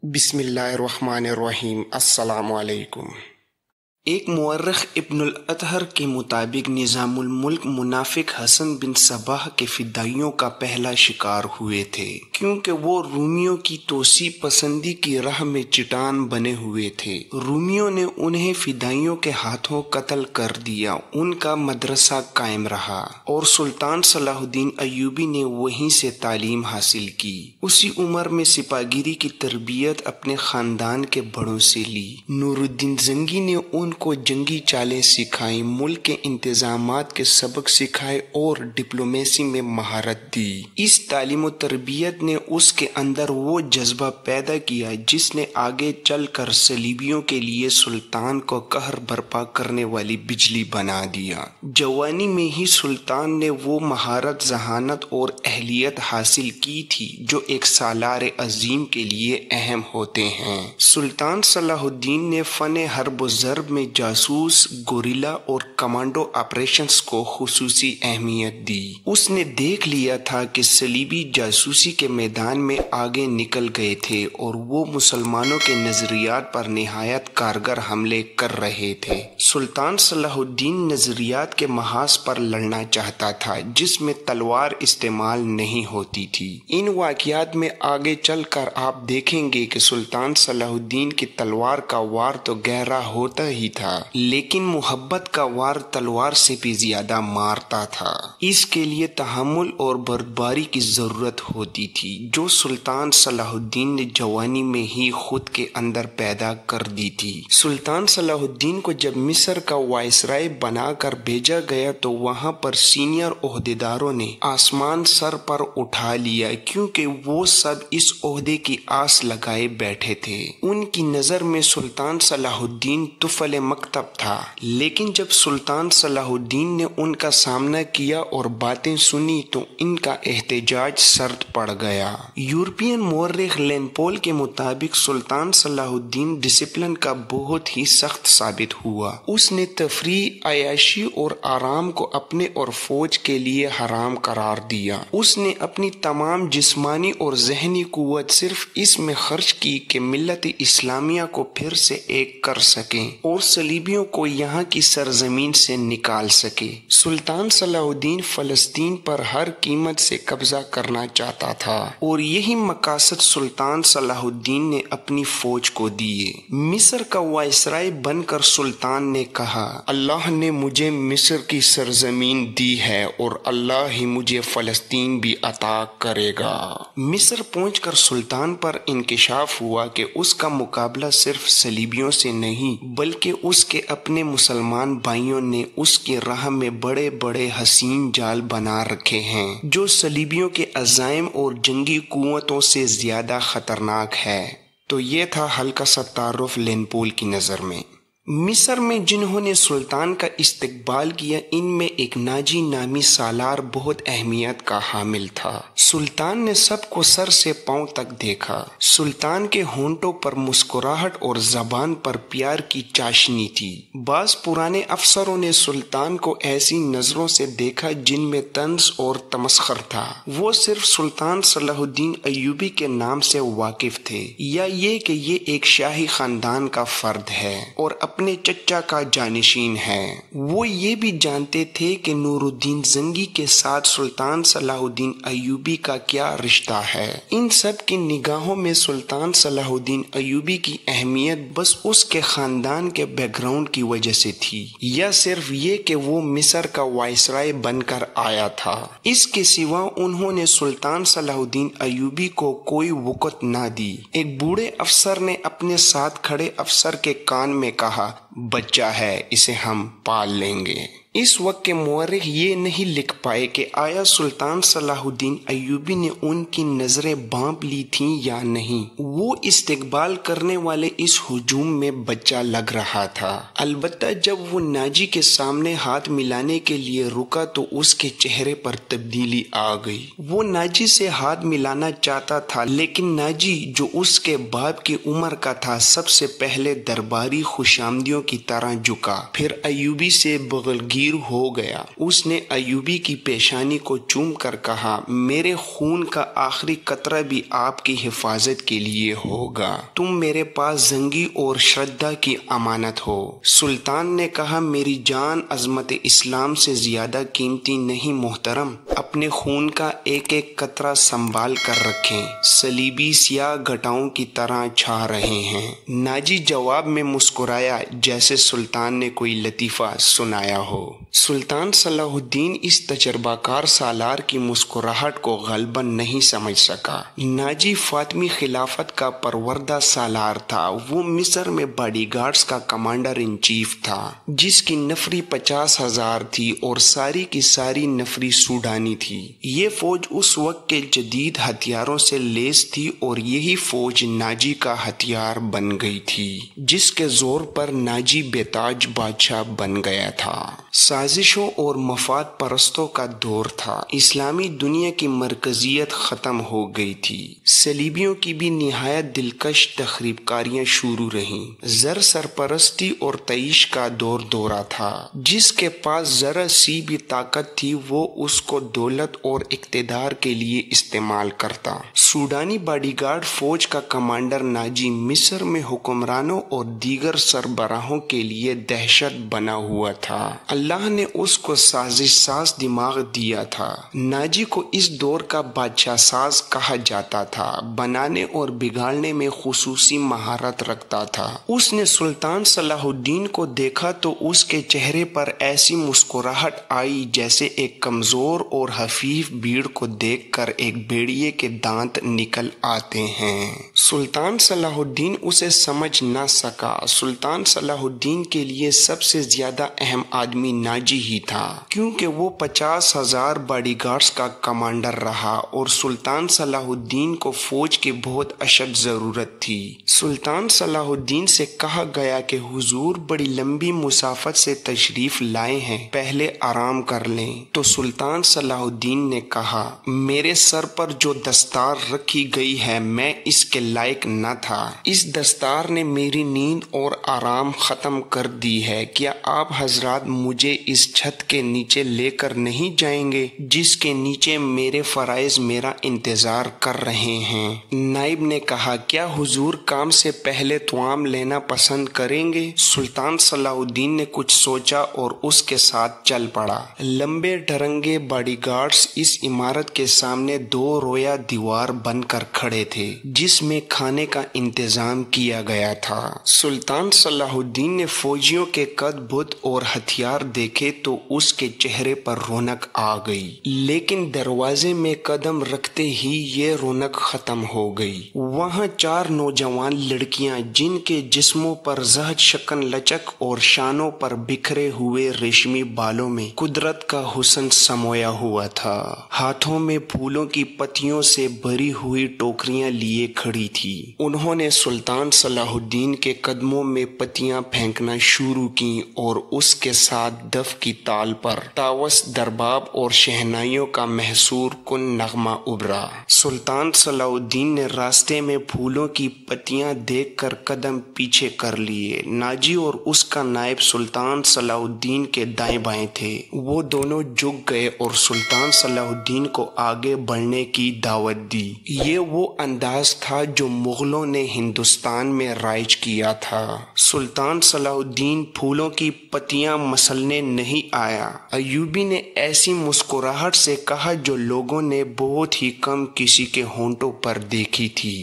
بسم اللہ الرحمن الرحیم۔ السلام علیکم۔ ایک مورخ ابن الاطہر کے مطابق نظام الملک منافق حسن بن صباح کے فدائیوں کا پہلا شکار ہوئے تھے، کیونکہ وہ رومیوں کی توسیع پسندی کی راہ میں چٹان بنے ہوئے تھے۔ رومیوں نے انہیں فدائیوں کے ہاتھوں قتل کر دیا، ان کا مدرسہ قائم رہا اور سلطان صلاح الدین ایوبی نے وہیں سے تعلیم حاصل کی۔ اسی عمر میں سپاہگیری کی تربیت اپنے خاندان کے بڑوں سے لی۔ نور الدین زنگی نے ان کو جنگی چالیں سکھائیں، ملک کے انتظامات کے سبق سکھائے اور ڈپلومیسی میں مہارت دی۔ اس تعلیم و تربیت نے اس کے اندر وہ جذبہ پیدا کیا جس نے آگے چل کر صلیبیوں کے لیے سلطان کو قہر برپا کرنے والی بجلی بنا دیا۔ جوانی میں ہی سلطان نے وہ مہارت، ذہانت اور اہلیت حاصل کی تھی جو ایک سالار عظیم کے لیے اہم ہوتے ہیں۔ سلطان صلاح الدین نے فن حرب و ضرب میں جاسوس، گوریلا اور کمانڈو آپریشنز کو خصوصی اہمیت دی۔ اس نے دیکھ لیا تھا کہ صلیبی جاسوسی کے میدان میں آگے نکل گئے تھے اور وہ مسلمانوں کے نظریات پر نہایت کارگر حملے کر رہے تھے۔ سلطان صلاح الدین نظریات کے محاذ پر لڑنا چاہتا تھا جس میں تلوار استعمال نہیں ہوتی تھی۔ ان واقعات میں آگے چل کر آپ دیکھیں گے کہ سلطان صلاح الدین کی تلوار کا وار تو گہرا ہوتا ہی تھا، لیکن محبت کا وار تلوار سے بھی زیادہ مارتا تھا۔ اس کے لیے تحمل اور بردباری کی ضرورت ہوتی تھی جو سلطان صلاح الدین نے جوانی میں ہی خود کے اندر پیدا کر دی تھی۔ سلطان صلاح الدین کو جب مصر کا وائسرائے بنا کر بھیجا گیا تو وہاں پر سینئر عہدیداروں نے آسمان سر پر اٹھا لیا، کیونکہ وہ سب اس عہدے کی آس لگائے بیٹھے تھے۔ ان کی نظر میں سلطان صلاح الدین طفل مکتب تھا، لیکن جب سلطان صلاح الدین نے ان کا سامنا کیا اور باتیں سنی تو ان کا احتجاج سرد پڑ گیا۔ یورپین مورخ لین پول کے مطابق سلطان صلاح الدین ڈسپلن کا بہت ہی سخت ثابت ہوا۔ اس نے تفریح، عیاشی اور آرام کو اپنے اور فوج کے لیے حرام قرار دیا۔ اس نے اپنی تمام جسمانی اور ذہنی قوت صرف اس میں خرچ کی کہ ملت اسلامیہ کو پھر سے ایک کر سکیں اور صلیبیوں کو یہاں کی سرزمین سے نکال سکے۔ سلطان صلاح الدین فلسطین پر ہر قیمت سے قبضہ کرنا چاہتا تھا اور یہی مقاصد سلطان صلاح الدین نے اپنی فوج کو دیے۔ مصر کا وائسرائے بن کر سلطان نے کہا، اللہ نے مجھے مصر کی سرزمین دی ہے اور اللہ ہی مجھے فلسطین بھی عطا کرے گا۔ مصر پہنچ کر سلطان پر انکشاف ہوا کہ اس کا مقابلہ صرف صلیبیوں سے نہیں بلکہ اس کے اپنے مسلمان بھائیوں نے اس کی راہ میں بڑے بڑے حسین جال بنا رکھے ہیں جو صلیبیوں کے عزائم اور جنگی قوتوں سے زیادہ خطرناک ہے۔ تو یہ تھا ہلکا سا تعارف لین پول کی نظر میں۔ مصر میں جنہوں نے سلطان کا استقبال کیا ان میں ایک ناجی نامی سالار بہت اہمیت کا حامل تھا۔ سلطان نے سب کو سر سے پاؤں تک دیکھا۔ سلطان کے ہونٹوں پر مسکراہٹ اور زبان پر پیار کی چاشنی تھی۔ بعض پرانے افسروں نے سلطان کو ایسی نظروں سے دیکھا جن میں طنز اور تمسخر تھا۔ وہ صرف سلطان صلاح الدین ایوبی کے نام سے واقف تھے یا یہ کہ یہ ایک شاہی خاندان کا فرد ہے اور اپنے چچا کا جانشین ہے۔ وہ یہ بھی جانتے تھے کہ نور الدین زنگی کے ساتھ سلطان صلاح الدین ایوبی کا کیا رشتہ ہے۔ ان سب کی نگاہوں میں سلطان صلاح الدین ایوبی کی اہمیت بس اس کے خاندان کے بیک گراؤنڈ کی وجہ سے تھی یا صرف یہ کہ وہ مصر کا وائسرائے بن کر آیا تھا۔ اس کے سوا انہوں نے سلطان صلاح الدین ایوبی کو کوئی وقت نہ دی۔ ایک بوڑھے افسر نے اپنے ساتھ کھڑے افسر کے کان میں کہا، بچہ ہے، اسے ہم پال لیں گے۔ اس وقت کے مورخ یہ نہیں لکھ پائے کہ آیا سلطان صلاح الدین ایوبی نے ان کی نظریں بانپ لی تھیں یا نہیں۔ وہ استقبال کرنے والے اس ہجوم میں بچہ لگ رہا تھا۔ البتہ جب وہ ناجی کے سامنے ہاتھ ملانے کے لیے رکا تو اس کے چہرے پر تبدیلی آ گئی۔ وہ ناجی سے ہاتھ ملانا چاہتا تھا لیکن ناجی جو اس کے باپ کی عمر کا تھا سب سے پہلے درباری خوش آمدیوں کی طرح جھکا، پھر ایوبی سے بغلگیر ہو گیا۔ اس نے ایوبی کی پیشانی کو چوم کر کہا، میرے خون کا آخری قطرہ بھی آپ کی حفاظت کے لیے ہوگا، تم میرے پاس زنگی اور شردھا کی امانت ہو۔ سلطان نے کہا، میری جان عظمت اسلام سے زیادہ قیمتی نہیں محترم، اپنے خون کا ایک ایک قطرہ سنبھال کر رکھیں، صلیبی سیاہ گھٹاؤں کی طرح چھا رہے ہیں۔ ناجی جواب میں مسکرایا جیسے سلطان نے کوئی لطیفہ سنایا ہو۔ سلطان صلاح الدین اس تجربہ کار سالار کی مسکراہٹ کو غالباً نہیں سمجھ سکا۔ ناجی فاطمی خلافت کا پروردہ سالار تھا، وہ مصر میں باڈی گارڈز کا کمانڈر ان چیف تھا، جس کی نفری 50,000 تھی اور ساری کی ساری نفری سوڈانی تھی۔ یہ فوج اس وقت کے جدید ہتھیاروں سے لیس تھی اور یہی فوج ناجی کا ہتھیار بن گئی تھی، جس کے زور پر ناجی بے تاج بادشاہ بن گیا تھا۔ سازشوں اور مفاد پرستوں کا دور تھا، اسلامی دنیا کی مرکزیت ختم ہو گئی تھی، صلیبیوں کی بھی نہایت دلکش تخریب کاریاں شروع رہیں، زر سرپرستی اور تعیش کا دورہ تھا۔ جس کے پاس ذرا سی بھی طاقت تھی وہ اس کو دولت اور اقتدار کے لیے استعمال کرتا۔ سوڈانی باڈی گارڈ فوج کا کمانڈر ناجی مصر میں حکمرانوں اور دیگر سربراہوں کے لیے دہشت بنا ہوا تھا۔ اللہ نے اس کو سازش ساز دماغ دیا تھا۔ ناجی کو اس دور کا بادشاہ ساز کہا جاتا تھا، بنانے اور بگاڑنے میں خصوصی مہارت رکھتا تھا۔ اس نے سلطان صلاح الدین کو دیکھا تو اس کے چہرے پر ایسی مسکراہٹ آئی جیسے ایک کمزور اور حفیظ بھیڑ کو دیکھ کر ایک بھیڑیے کے دانت نکل آتے ہیں۔ سلطان صلاح الدین اسے سمجھ نہ سکا۔ سلطان صلاح الدین کے لیے سب سے زیادہ اہم آدمی ناجی ہی تھا، کیونکہ وہ 50,000 باڈی گارڈز کا کمانڈر رہا اور سلطان صلاح الدین کو فوج کی بہت اشد ضرورت تھی۔ سلطان صلاح الدین سے کہا گیا کہ حضور بڑی لمبی مسافت سے تشریف لائے ہیں، پہلے آرام کر لیں۔ تو سلطان صلاح الدین نے کہا، میرے سر پر جو دستار رکھی گئی ہے میں اس کے لائق نہ تھا، اس دستار نے میری نیند اور آرام ختم کر دی ہے، کیا آپ حضرات مجھے اس چھت کے نیچے لے کر نہیں جائیں گے جس کے نیچے میرے فرائض میرا انتظار کر رہے ہیں؟ نائب نے کہا، کیا حضور کام سے پہلے طعام لینا پسند کریں گے؟ سلطان صلاح الدین نے کچھ سوچا اور اس کے ساتھ چل پڑا۔ لمبے ڈرنگے باڈی گارڈز اس عمارت کے سامنے 2 رویا دیوار بن کر کھڑے تھے جس میں کھانے کا انتظام کیا گیا تھا۔ سلطان صلاح الدین نے فوجیوں کے قد بت اور ہتھیار دیکھے تو اس کے چہرے پر رونق آ گئی، لیکن دروازے میں قدم رکھتے ہی یہ رونق ختم ہو گئی۔ وہاں 4 نوجوان لڑکیاں جن کے جسموں پر زہد شکن لچک اور شانوں پر بکھرے ہوئے ریشمی بالوں میں قدرت کا حسن سمویا ہوا تھا، ہاتھوں میں پھولوں کی پتیوں سے بھری ہوئی ٹوکریاں لیے کھڑی تھی۔ انہوں نے سلطان صلاح الدین کے قدموں میں پتیاں پھینکنا شروع کی اور اس کے ساتھ دف کی تال پر طاوس درباب اور شہنائیوں کا محصور کن نغمہ ابھرا۔ سلطان صلاح الدین نے راستے میں پھولوں کی پتیاں دیکھ کر قدم پیچھے کر لیے۔ ناجی اور اس کا نائب سلطان صلاح الدین کے دائیں بائیں تھے، وہ دونوں جھک گئے اور سلطان صلاح الدین کو آگے بڑھنے کی دعوت دی۔ یہ وہ انداز تھا جو مغلوں نے ہندوستان میں رائج کیا تھا۔ سلطان صلاح الدین پھولوں کی پتیاں مسلنے نہیں آیا، ایوبی نے ایسی مسکراہٹ سے کہا جو لوگوں نے بہت ہی کم کسی کے ہونٹوں پر دیکھی تھی۔